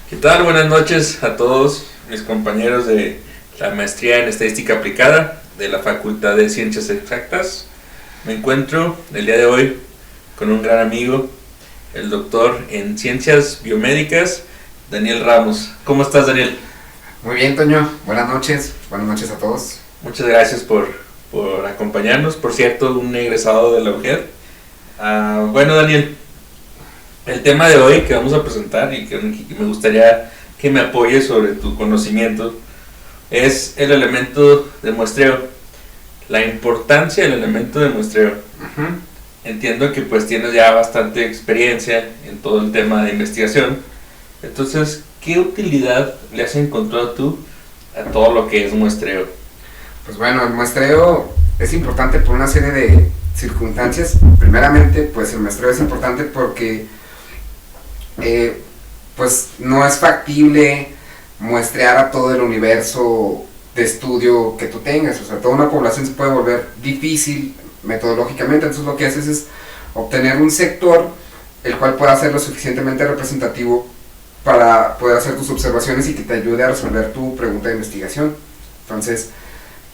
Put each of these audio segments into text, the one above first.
¿Qué tal? Buenas noches a todos mis compañeros de la maestría en Estadística Aplicada de la Facultad de Ciencias Exactas. Me encuentro el día de hoy con un gran amigo, el doctor en Ciencias Biomédicas, Daniel Ramos. ¿Cómo estás, Daniel? Muy bien, Toño. Buenas noches a todos. Muchas gracias por acompañarnos. Por cierto, un egresado de la UGED. Bueno, Daniel, el tema de hoy que vamos a presentar y que me gustaría que me apoyes sobre tu conocimiento es el elemento de muestreo, la importancia del elemento de muestreo. Entiendo que pues tienes ya bastante experiencia en todo el tema de investigación, entonces, ¿qué utilidad le has encontrado tú a todo lo que es muestreo? Pues bueno, el muestreo es importante por una serie de circunstancias. Primeramente, pues el muestreo es importante porque pues no es factible muestrear a todo el universo de estudio que tú tengas. O sea, toda una población se puede volver difícil metodológicamente. Entonces lo que haces es obtener un sector el cual pueda ser lo suficientemente representativo para poder hacer tus observaciones y que te ayude a resolver tu pregunta de investigación. Entonces,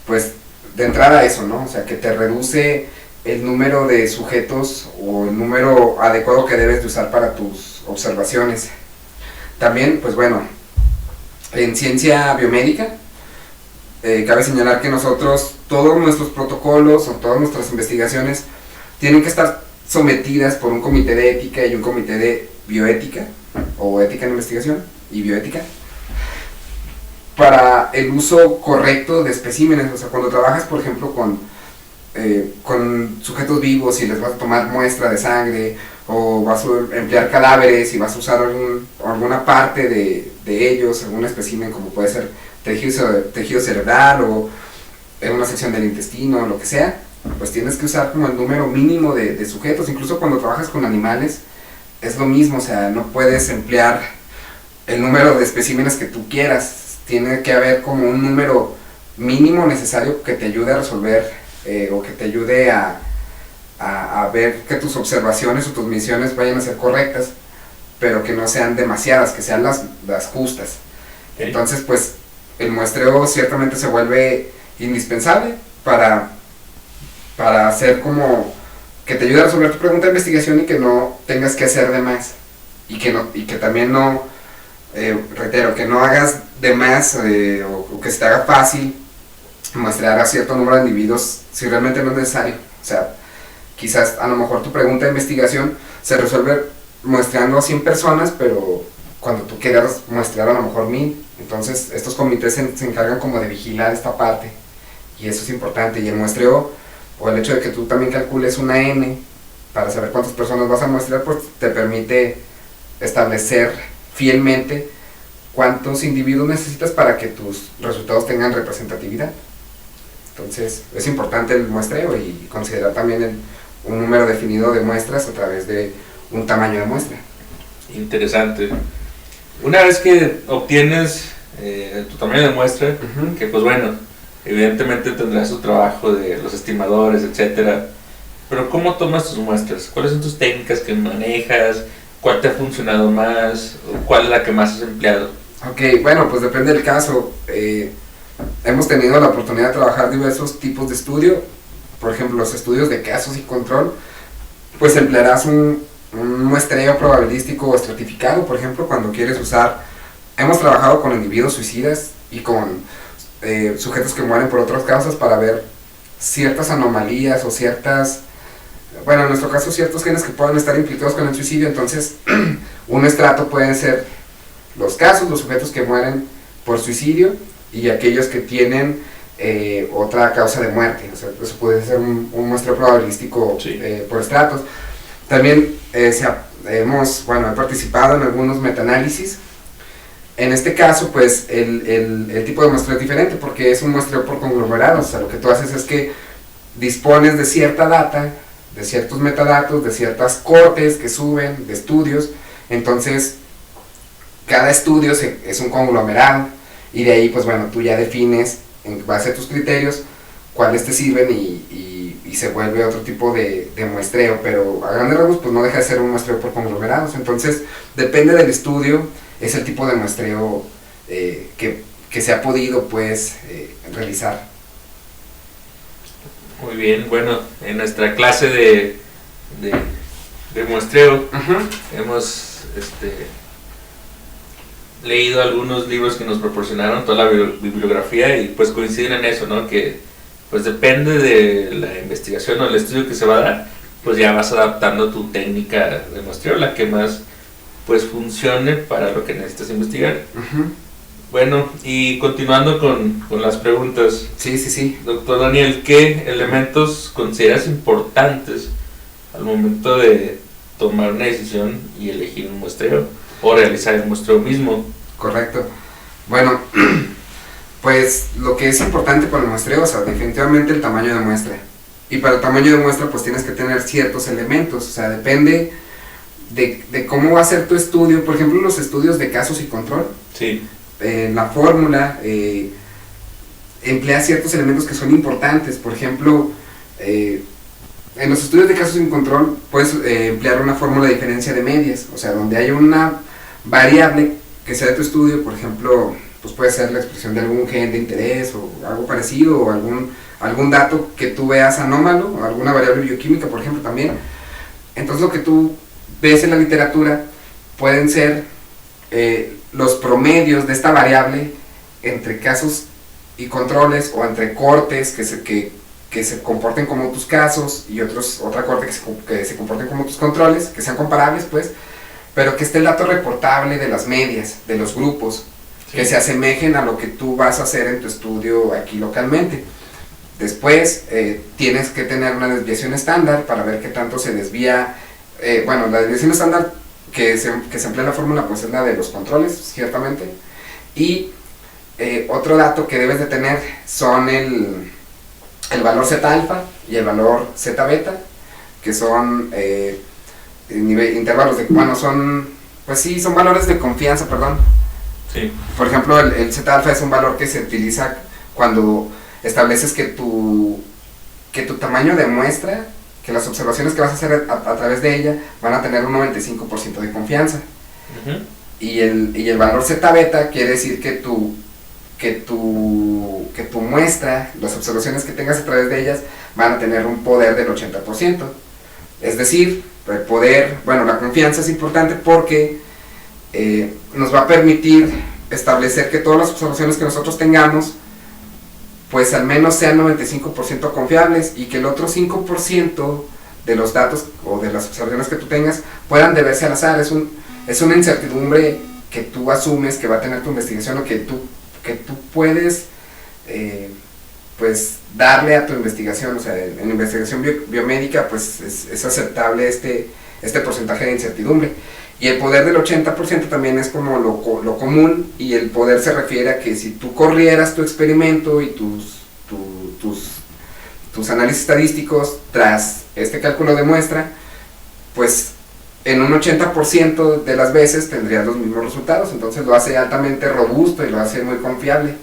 pues de entrada eso, ¿no? O sea, que te reduce el número de sujetos o el número adecuado que debes de usar para tus observaciones. También, pues bueno, en ciencia biomédica, cabe señalar que nosotros, todos nuestros protocolos o todas nuestras investigaciones tienen que estar sometidas por un comité de ética y un comité de bioética, o ética en investigación y bioética, para el uso correcto de especímenes. O sea, cuando trabajas, por ejemplo, con sujetos vivos y les vas a tomar muestra de sangre, o vas a emplear cadáveres y vas a usar alguna parte de ellos, algún espécimen como puede ser tejido cerebral o en una sección del intestino, lo que sea, pues tienes que usar como el número mínimo de sujetos. Incluso cuando trabajas con animales es lo mismo, o sea, no puedes emplear el número de especímenes que tú quieras, tiene que haber como un número mínimo necesario que te ayude a resolver o que te ayude a ver que tus observaciones o tus misiones vayan a ser correctas, pero que no sean demasiadas, que sean las justas. Entonces, pues, el muestreo ciertamente se vuelve indispensable para hacer como que te ayude a resolver tu pregunta de investigación y que no tengas que hacer de más, y que también no, reitero, que no hagas de más o que se te haga fácil muestrear a cierto número de individuos si realmente no es necesario. O sea, quizás a lo mejor tu pregunta de investigación se resuelve muestreando a 100 personas, pero cuando tú quieras muestrear a lo mejor 1000, entonces estos comités se encargan como de vigilar esta parte, y eso es importante. Y el muestreo, o el hecho de que tú también calcules una N para saber cuántas personas vas a muestrear, pues te permite establecer fielmente cuántos individuos necesitas para que tus resultados tengan representatividad. Entonces es importante el muestreo y considerar también un número definido de muestras a través de un tamaño de muestra. Interesante. Una vez que obtienes tu tamaño de muestra, que pues bueno, evidentemente tendrás tu trabajo de los estimadores, etcétera, pero ¿cómo tomas tus muestras? ¿Cuáles son tus técnicas que manejas? ¿Cuál te ha funcionado más? ¿Cuál es la que más has empleado? Ok, bueno, pues depende del caso. Hemos tenido la oportunidad de trabajar diversos tipos de estudio. Por ejemplo, los estudios de casos y control, pues emplearás un muestreo probabilístico o estratificado. Por ejemplo, cuando quieres usar, hemos trabajado con individuos suicidas y con sujetos que mueren por otras causas para ver ciertas anomalías o ciertas, bueno, en nuestro caso ciertos genes que puedan estar implicados con el suicidio. Entonces un estrato pueden ser los casos, los sujetos que mueren por suicidio y aquellos que tienen otra causa de muerte. O sea, eso puede ser un muestreo probabilístico, sí, por estratos. También he participado en algunos metaanálisis. En este caso, pues, el tipo de muestreo es diferente porque es un muestreo por conglomerados. O sea, lo que tú haces es que dispones de cierta data, de ciertos metadatos, de ciertas cortes que suben, de estudios. Entonces, cada estudio es un conglomerado, y de ahí, pues bueno, tú ya defines en base a tus criterios cuáles te sirven y se vuelve otro tipo de muestreo, pero a grandes rasgos pues no deja de ser un muestreo por conglomerados. Entonces depende del estudio es el tipo de muestreo que se ha podido pues realizar. Muy bien, bueno, en nuestra clase de muestreo hemos leído algunos libros que nos proporcionaron, toda la bibliografía, y pues coinciden en eso, ¿no? Que pues depende de la investigación o el estudio que se va a dar, pues ya vas adaptando tu técnica de muestreo, la que más pues funcione para lo que necesitas investigar. Bueno, y continuando con las preguntas. Sí. Doctor Daniel, ¿qué elementos consideras importantes al momento de tomar una decisión y elegir un muestreo o realizar el muestreo mismo? Correcto. Bueno, pues lo que es importante para el muestreo, o sea, definitivamente el tamaño de muestra. Y para el tamaño de muestra pues tienes que tener ciertos elementos, o sea, depende de cómo va a ser tu estudio. Por ejemplo, los estudios de casos y control. Sí. La fórmula emplea ciertos elementos que son importantes. Por ejemplo, en los estudios de casos y control puedes emplear una fórmula de diferencia de medias, o sea, donde hay una variable que sea de tu estudio. Por ejemplo, pues puede ser la expresión de algún gen de interés o algo parecido, o algún dato que tú veas anómalo, o alguna variable bioquímica, por ejemplo, también. Entonces lo que tú ves en la literatura pueden ser los promedios de esta variable entre casos y controles, o entre cortes que se comporten como tus casos y otra corte que se comporten como tus controles, que sean comparables pues, pero que esté el dato reportable de las medias, de los grupos, que se asemejen a lo que tú vas a hacer en tu estudio aquí localmente. Después tienes que tener una desviación estándar para ver qué tanto se desvía. Bueno, la desviación estándar que se emplea en la fórmula pues es la de los controles, ciertamente. Y otro dato que debes de tener son el valor Z alfa y el valor Z beta, que son intervalos de, bueno, son valores de confianza, perdón. Sí. Por ejemplo, el Z alfa es un valor que se utiliza cuando estableces que tu tamaño de muestra, que las observaciones que vas a hacer a través de ella van a tener un 95% de confianza. Y el valor Z beta quiere decir que tu muestra, las observaciones que tengas a través de ellas van a tener un poder del 80%. Es decir, el poder, bueno, la confianza es importante porque nos va a permitir establecer que todas las observaciones que nosotros tengamos pues al menos sean 95% confiables, y que el otro 5% de los datos o de las observaciones que tú tengas puedan deberse al azar. Es una incertidumbre que tú asumes que va a tener tu investigación, o que tú puedes pues darle a tu investigación. O sea, en investigación biomédica pues es aceptable este porcentaje de incertidumbre. Y el poder del 80% también es como lo común, y el poder se refiere a que si tú corrieras tu experimento y tus análisis estadísticos tras este cálculo de muestra, pues en un 80% de las veces tendrías los mismos resultados. Entonces lo hace altamente robusto y lo hace muy confiable.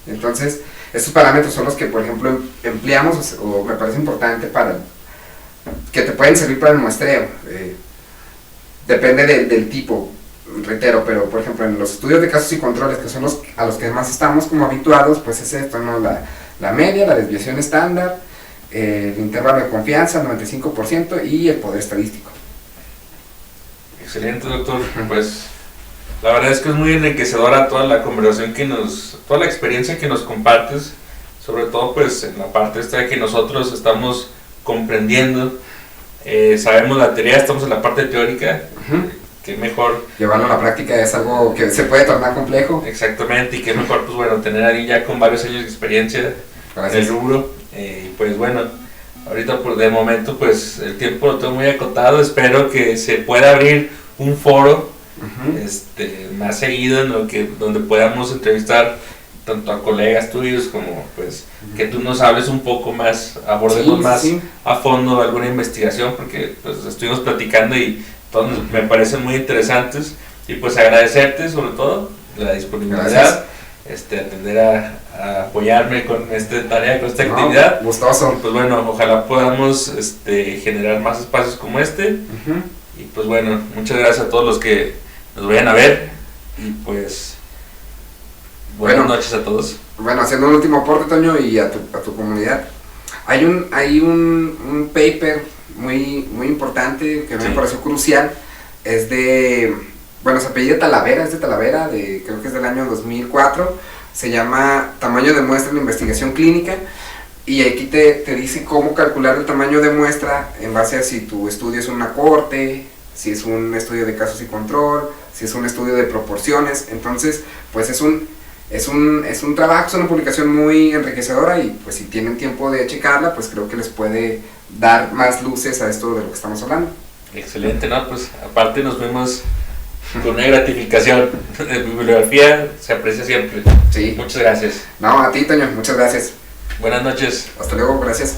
Entonces estos parámetros son los que, por ejemplo, empleamos, o me parece importante que te pueden servir para el muestreo. Depende del tipo, reitero, pero por ejemplo en los estudios de casos y controles, que son a los que más estamos como habituados, pues es esto, ¿no? La media, la desviación estándar, el intervalo de confianza, 95%, y el poder estadístico. Excelente, doctor. Pues la verdad es que es muy enriquecedora toda la conversación toda la experiencia que nos compartes, sobre todo pues en la parte esta de que nosotros estamos comprendiendo. Sabemos la teoría, estamos en la parte teórica. Que mejor llevarlo a la práctica es algo que se puede tornar complejo. Exactamente, y que mejor pues bueno tener a alguien ya con varios años de experiencia en el rubro. Pues bueno, ahorita de momento pues el tiempo lo tengo muy acotado. Espero que se pueda abrir un foro más seguido donde podamos entrevistar tanto a colegas tuyos como pues que tú nos hables un poco más, abordemos más a fondo alguna investigación, porque pues estuvimos platicando y todos me parecen muy interesantes. Y pues agradecerte sobre todo la disponibilidad, atender a apoyarme con esta tarea, con esta actividad. Gustoso. Y pues bueno, ojalá podamos generar más espacios como este. Y pues bueno, muchas gracias a todos los que nos vayan a ver. Y pues, buenas noches a todos. Bueno, haciendo un último aporte, Toño, y a tu comunidad. Hay un paper muy importante que me pareció crucial. Es de, bueno, se apellida Talavera, es de Talavera, creo que es del año 2004. Se llama Tamaño de muestra en investigación clínica. Y aquí te dice cómo calcular el tamaño de muestra en base a si tu estudio es una cohorte, si es un estudio de casos y control, si es un estudio de proporciones. Entonces, pues es un trabajo, es una publicación muy enriquecedora, y pues si tienen tiempo de checarla, pues creo que les puede dar más luces a esto de lo que estamos hablando. Excelente, ¿no? Pues aparte nos vemos con una gratificación. La bibliografía se aprecia siempre. Sí. Muchas gracias. No, a ti, Toño, muchas gracias. Buenas noches. Hasta luego, gracias.